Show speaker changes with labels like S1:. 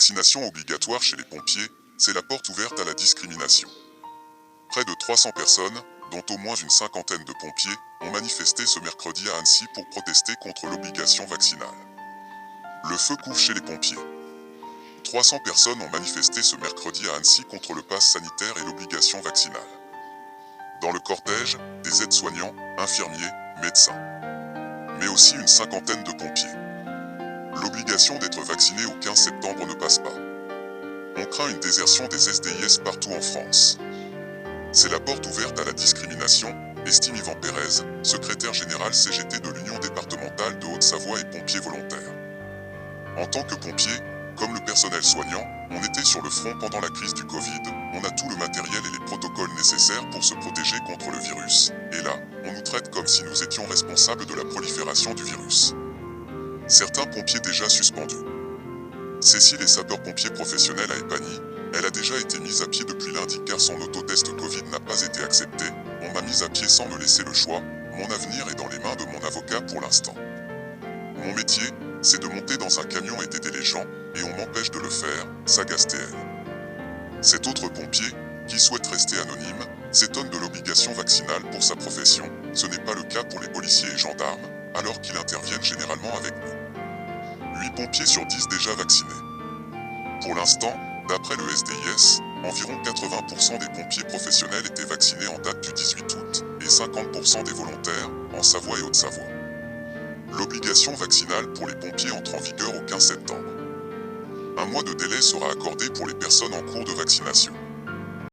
S1: Vaccination obligatoire chez les pompiers, c'est la porte ouverte à la discrimination. Près de 300 personnes, dont au moins une cinquantaine de pompiers, ont manifesté ce mercredi à Annecy pour protester contre l'obligation vaccinale. Le feu couvre chez les pompiers. 300 personnes ont manifesté ce mercredi à Annecy contre le pass sanitaire et l'obligation vaccinale. Dans le cortège, des aides-soignants, infirmiers, médecins, mais aussi une cinquantaine de pompiers. L'obligation d'être vacciné au 15 septembre ne passe pas. On craint une désertion des SDIS partout en France. C'est la porte ouverte à la discrimination, estime Yvan Pérez, secrétaire général CGT de l'Union départementale de Haute-Savoie et pompier volontaire. En tant que pompier, comme le personnel soignant, on était sur le front pendant la crise du Covid, on a tout le matériel et les protocoles nécessaires pour se protéger contre le virus. Et là, on nous traite comme si nous étions responsables de la prolifération du virus. Certains pompiers déjà suspendus. Cécile est sapeur-pompier professionnel à Épagny. Elle a déjà été mise à pied depuis lundi car son autotest Covid n'a pas été accepté. On m'a mise à pied sans me laisser le choix. Mon avenir est dans les mains de mon avocat pour l'instant. Mon métier, c'est de monter dans un camion et d'aider les gens, et on m'empêche de le faire, s'agace-t-elle. Cet autre pompier, qui souhaite rester anonyme, s'étonne de l'obligation vaccinale pour sa profession. Ce n'est pas le cas pour les policiers et gendarmes, alors qu'ils interviennent généralement avec nous. 8 pompiers sur 10 déjà vaccinés. Pour l'instant, d'après le SDIS, environ 80% des pompiers professionnels étaient vaccinés en date du 18 août, et 50% des volontaires, en Savoie et Haute-Savoie. L'obligation vaccinale pour les pompiers entre en vigueur au 15 septembre. Un mois de délai sera accordé pour les personnes en cours de vaccination.